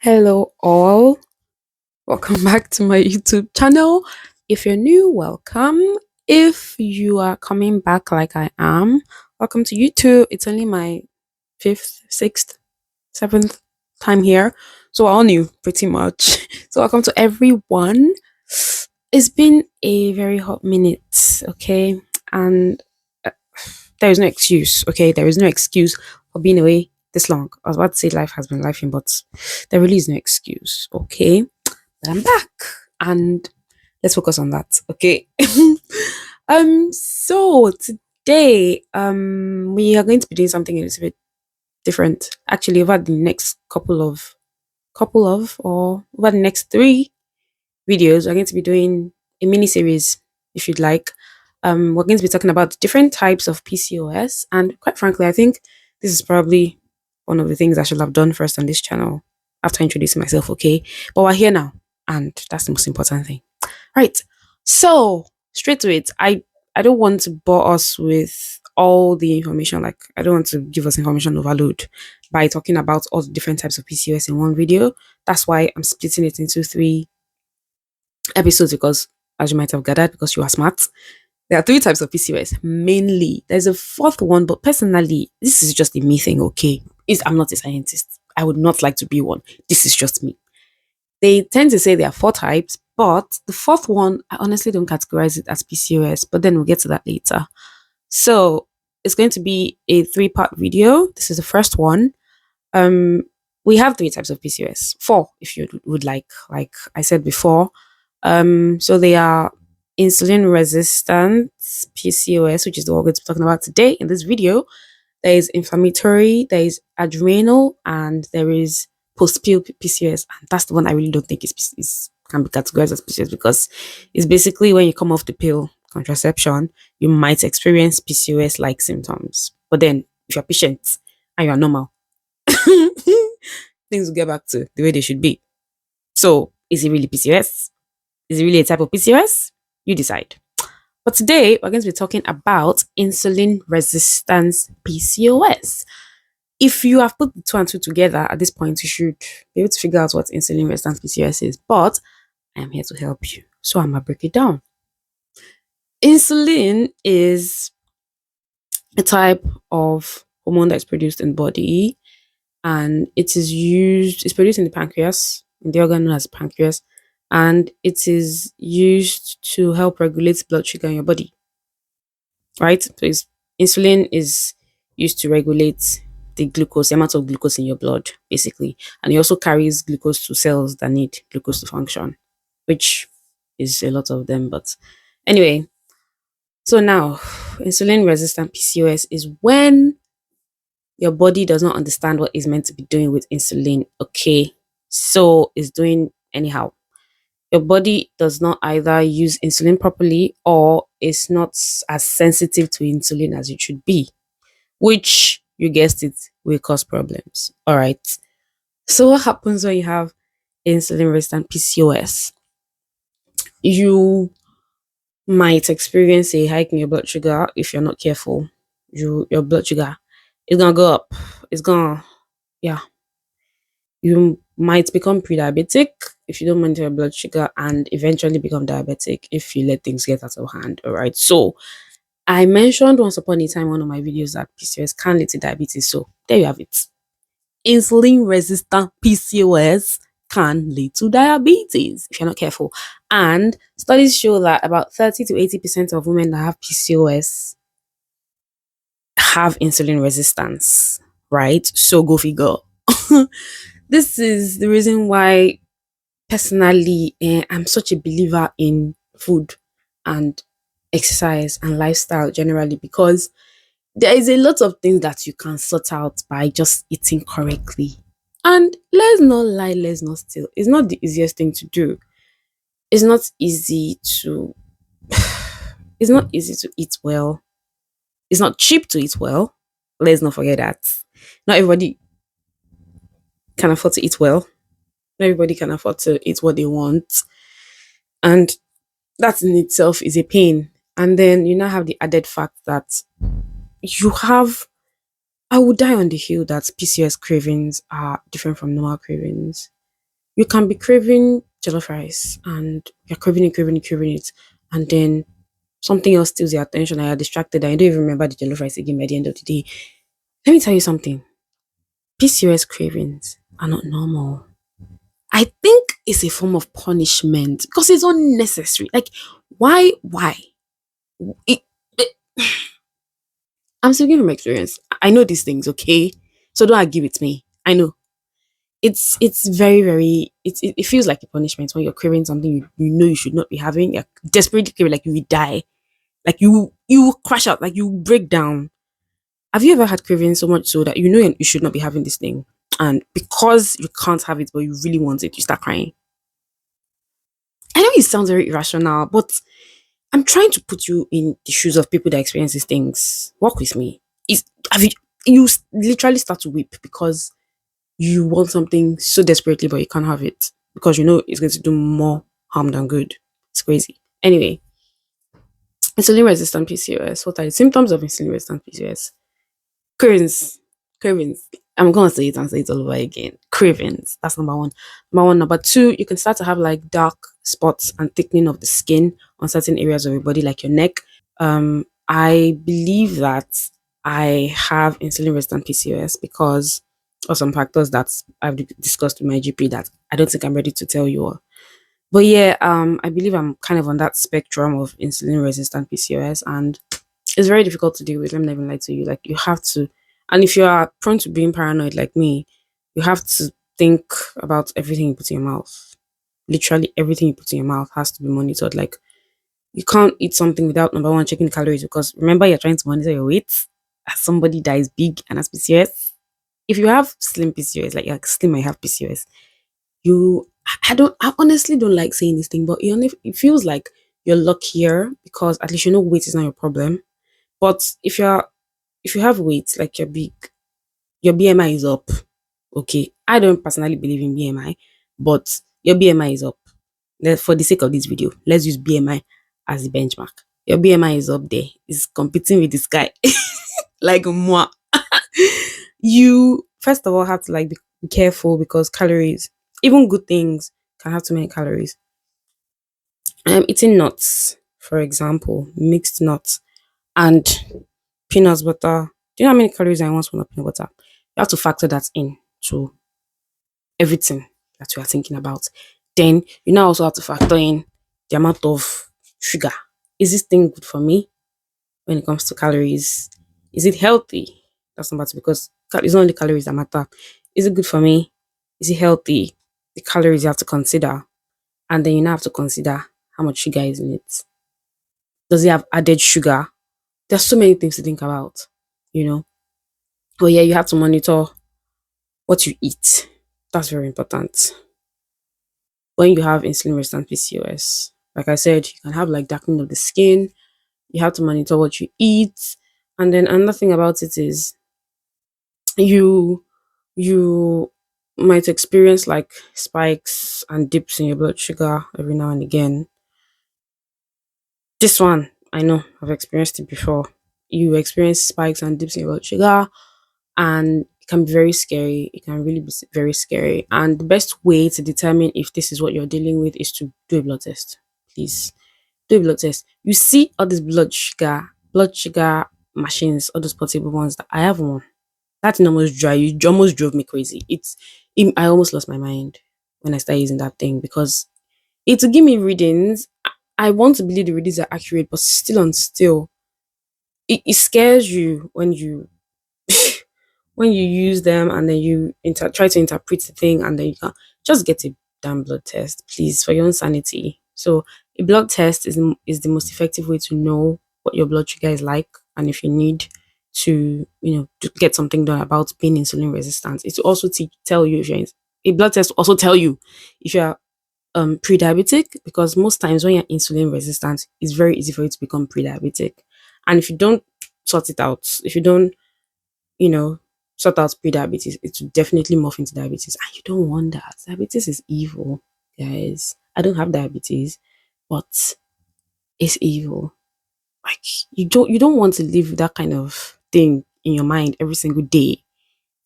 Hello, all. Welcome back to my YouTube channel. If you're new, welcome. If you are coming back like I am, welcome to YouTube. It's only my fifth, sixth, seventh time here. So, all new pretty much. So, welcome to everyone. It's been a very hot minute, okay? And uh, there is no excuse, okay? There is no excuse for being away this long. I was about to say life has been lifing, but there really is no excuse, okay? But I'm back and let's focus on that, okay? So today, we are going to be doing something a little bit different. Actually, over the next or over the next three videos, we're going to be doing a mini series, if you'd like. We're going to be talking about different types of PCOS, and quite frankly, I think this is probably one of the things I should have done first on this channel after introducing myself, okay? But we're here now, and that's the most important thing. Right. So straight to it. I don't want to bore us with all the information. Like I don't want to give us information overload by talking about all the different types of PCOS in one video. That's why I'm splitting it into three episodes because, as you might have gathered, because you are smart, there are three types of PCOS mainly. There's a fourth one, but personally, this is just a me thing, okay? I'm not a scientist. I would not like to be one. This is just me. They tend to say there are four types, but the fourth one, I honestly don't categorize it as PCOS, but then we'll get to that later. So it's going to be a three-part video. This is the first one. We have three types of PCOS, four if you would like I said before. So they are insulin-resistance PCOS, which is the one we're going to be talking about today in this video. There is inflammatory, there is adrenal, and there is post-pill PCOS. And that's the one I really don't think can be categorized as PCOS because it's basically when you come off the pill contraception, you might experience PCOS-like symptoms. But then, if you're patient and you're normal, things will get back to the way they should be. So, is it really PCOS? Is it really a type of PCOS? You decide. But today, we're going to be talking about insulin resistance PCOS. If you have put the two and two together at this point, you should be able to figure out what insulin resistance PCOS is. But I am here to help you. So I'm going to break it down. Insulin is a type of hormone that's produced in the body, and it's produced in the pancreas, in the organ known as pancreas, and it is used to help regulate blood sugar in your body. Right? So insulin is used to regulate the amount of glucose in your blood, basically. And it also carries glucose to cells that need glucose to function, which is a lot of them. But anyway, so now insulin resistant PCOS is when your body does not understand what it's meant to be doing with insulin. Okay. So it's doing anyhow. Your body does not either use insulin properly or is not as sensitive to insulin as it should be, which you guessed it will cause problems. All right. So what happens when you have insulin resistant PCOS? You might experience a hike in your blood sugar if you're not careful. Your blood sugar is gonna go up. It's gonna yeah. You might become pre-diabetic if you don't monitor your blood sugar and eventually become diabetic if you let things get out of hand. All right. So I mentioned once upon a time in one of my videos that PCOS can lead to diabetes. So there you have it. Insulin resistant PCOS can lead to diabetes if you're not careful. And studies show that about 30 to 80% of women that have PCOS have insulin resistance, right? So go figure. This is the reason why, personally, I'm such a believer in food and exercise and lifestyle generally because there is a lot of things that you can sort out by just eating correctly. And let's not lie, let's not steal. It's not the easiest thing to do. It's not easy to it's not easy to eat well. It's not cheap to eat well. Let's not forget that. Not everybody can afford to eat well. Not everybody can afford to eat what they want. And that in itself is a pain. And then you now have the added fact that you have I would die on the hill that PCOS cravings are different from normal cravings. You can be craving jollof rice and you're craving it, and then something else steals your attention and you're distracted and you don't even remember the jollof rice again by the end of the day. Let me tell you something. PCOS cravings are not normal. I think it's a form of punishment because it's unnecessary. Like, why? Why? It, it- I'm speaking from experience. I know these things, okay? So don't argue with me. I know it's very very it feels like a punishment when you're craving something you know you should not be having. You're desperately craving, like you will die, like you will crash out, like you will break down. Have you ever had craving so much so that you know you should not be having this thing, and because you can't have it but you really want it, you start crying? I know it sounds very irrational, but I'm trying to put you in the shoes of people that experience these things. Walk with me. Is have literally start to weep because you want something so desperately but you can't have it because you know it's going to do more harm than good. It's crazy. Anyway, insulin resistant PCOS. What are the symptoms of insulin resistant PCOS? Cravings. Cravings. I'm gonna say it and say it all over again. Cravings. That's number one. Number one. Number two, you can start to have like dark spots and thickening of the skin on certain areas of your body, like your neck. I believe that I have insulin resistant PCOS because of some factors that I've discussed with my GP that I don't think I'm ready to tell you all. But yeah, I believe I'm kind of on that spectrum of insulin resistant PCOS, and it's very difficult to deal with. Let me not even lie to you. Like you have to, and if you are prone to being paranoid like me, you have to think about everything you put in your mouth. Literally everything you put in your mouth has to be monitored. Like you can't eat something without number one checking the calories because remember you're trying to monitor your weight as somebody that is big and has PCOS. If you have slim PCOS, like you're slim and you have PCOS, you I honestly don't like saying this thing, but it feels like you're luckier because at least you know weight is not your problem. But if you have weight, like you're big, your BMI is up. Okay. I don't personally believe in BMI, but your BMI is up. For the sake of this video, let's use BMI as the benchmark. Your BMI is up there. It's competing with the sky. Like moi. You first of all have to like be careful because calories, even good things, can have too many calories. Eating nuts, for example, mixed nuts and peanut butter. Do you know how many calories are in one spoon of peanut butter? You have to factor that in to everything that you are thinking about. Then you now also have to factor in the amount of sugar. Is this thing good for me when it comes to calories? Is it healthy? That's number two because it's not only calories that matter. Is it good for me? Is it healthy? The calories you have to consider. And then you now have to consider how much sugar is in it. Does it have added sugar? There's so many things to think about, you know. But yeah, you have to monitor what you eat. That's very important. When you have insulin resistant PCOS, like I said, you can have like darkening of the skin. You have to monitor what you eat. And then another thing about it is you you might experience like spikes and dips in your blood sugar every now and again. This one, I know, I've experienced it before. You experience spikes and dips in your blood sugar, and it can be very scary. It can really be very scary. And the best way to determine if this is what you're dealing with is to do a blood test. Please do a blood test. You see all these blood sugar machines, all those portable ones. That I have one. That thing almost dry. You almost drove me crazy. I almost lost my mind when I started using that thing because it will give me readings. I want to believe the readings are accurate, but still on still, it scares you when you use them and then you try to interpret the thing and then you can just get a damn blood test, please, for your own sanity. So a blood test is the most effective way to know what your blood sugar is like and if you need to, to get something done about being insulin resistant. It will also tell you if a blood test will also tell you if you're pre-diabetic because most times when you're insulin resistant, it's very easy for you to become pre-diabetic. And if you don't sort it out, if you don't you know, sort out pre-diabetes, it will definitely morph into diabetes. And you don't want that. Diabetes is evil, guys. I don't have diabetes, but it's evil. Like you don't want to live with that kind of thing in your mind every single day.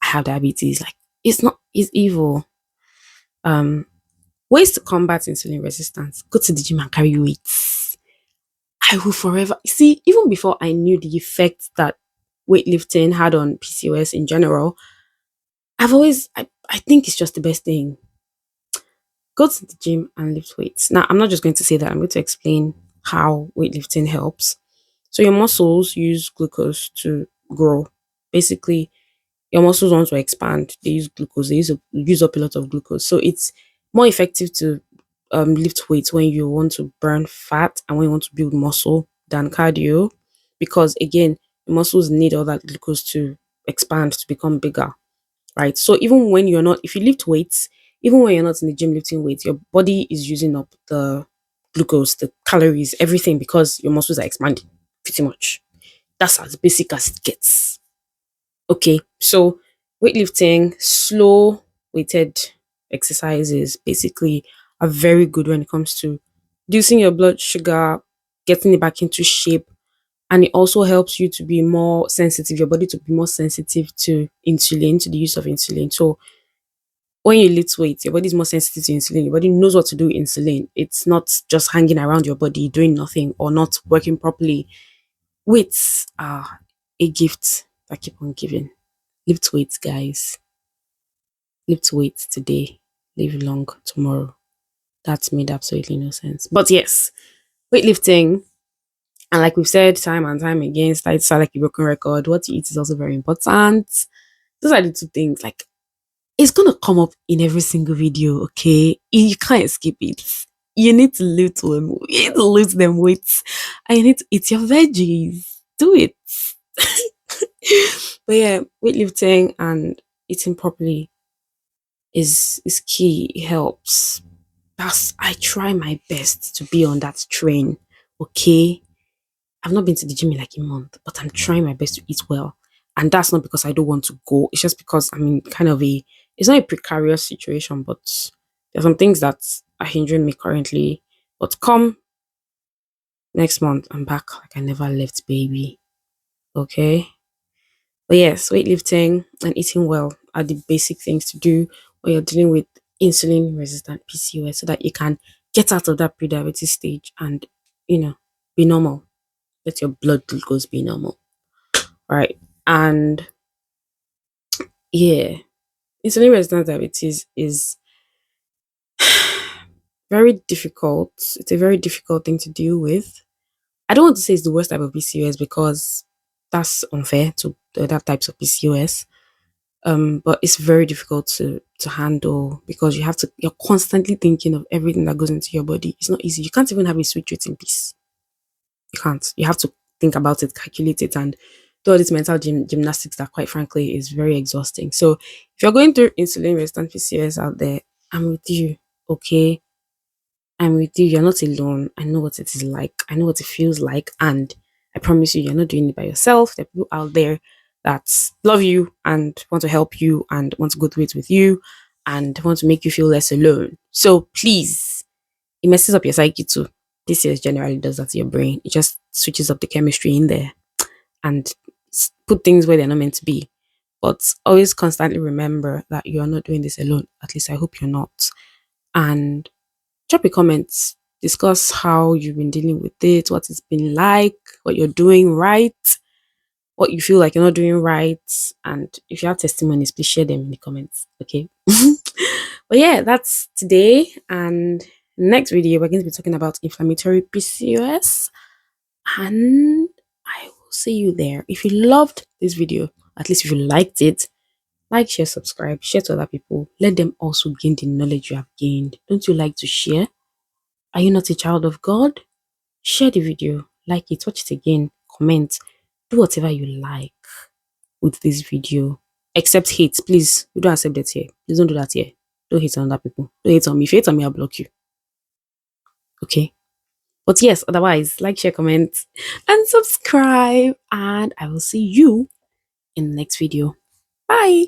I have diabetes. Like it's not it's evil. Ways to combat insulin resistance: go to the gym and carry weights. I will forever see, even before I knew the effect that weightlifting had on PCOS in general, I think it's just the best thing. Go to the gym and lift weights. Now, I'm not just going to say that, I'm going to explain how weightlifting helps. So, your muscles use glucose to grow. Basically, your muscles want to expand, they use glucose, use up a lot of glucose. So, it's more effective to lift weights when you want to burn fat and when you want to build muscle than cardio, because again, the muscles need all that glucose to expand, to become bigger, right? So even when you're not, if you lift weights, even when you're not in the gym lifting weights, your body is using up the glucose, the calories, everything, because your muscles are expanding pretty much. That's as basic as it gets. Okay, so weightlifting, slow weighted exercises basically are very good when it comes to reducing your blood sugar, getting it back into shape, and it also helps you to be more sensitive, your body to be more sensitive to insulin, to the use of insulin. So when you lift weights, your body is more sensitive to insulin. Your body knows what to do with insulin. It's not just hanging around your body doing nothing or not working properly. Weights are a gift that keep on giving. Lift weights, guys. Lift weights today. Live long tomorrow. That made absolutely no sense. But yes, weightlifting, and like we've said time and time again, started to sound like a broken record. What you eat is also very important. Those are the two things. Like, it's gonna come up in every single video, okay? You can't escape it. You need to lift them. You need to lift them weights. And you need to eat your veggies. Do it. But yeah, weightlifting and eating properly is key. It helps. That's I try my best to be on that train. Okay. I've not been to the gym in like a month, but I'm trying my best to eat well. And that's not because I don't want to go. It's just because I'm in kind of it's not a precarious situation, but there's some things that are hindering me currently. But come next month, I'm back like I never left, baby. Okay. But yes, weightlifting and eating well are the basic things to do when you're dealing with insulin resistant PCOS so that you can get out of that pre-diabetes stage and, be normal. Let your blood glucose be normal. Right. And yeah, insulin resistant diabetes is very difficult. It's a very difficult thing to deal with. I don't want to say it's the worst type of PCOS because that's unfair to the other types of PCOS. But it's very difficult to handle because you're constantly thinking of everything that goes into your body. It's not easy. You can't even have a sweet treat in peace. You can't. You have to think about it, calculate it, and do all this mental gymnastics that, quite frankly, is very exhausting. So, if you're going through insulin resistant PCOS out there, I'm with you. Okay, I'm with you. You're not alone. I know what it is like. I know what it feels like, and I promise you, you're not doing it by yourself. There are people out there that love you and want to help you and want to go through it with you and want to make you feel less alone. So please, it messes up your psyche too. PCOS generally does that to your brain. It just switches up the chemistry in there and put things where they're not meant to be. But always constantly remember that you are not doing this alone. At least I hope you're not. And drop a comment. Discuss how you've been dealing with it, what it's been like, what you're doing right, what you feel like you're not doing right. And if you have testimonies, please share them in the comments. Okay. But yeah, that's today. And next video, we're going to be talking about inflammatory PCOS. And I will see you there. If you loved this video, at least if you liked it, like, share, subscribe, share to other people. Let them also gain the knowledge you have gained. Don't you like to share? Are you not a child of God? Share the video, like it, watch it again, comment, do whatever you like with this video. Except hate, please. We don't accept that here. Please don't do that here. Don't hate on other people. Don't hate on me. If you hate on me, I'll block you. Okay? But yes, otherwise, like, share, comment, and subscribe. And I will see you in the next video. Bye.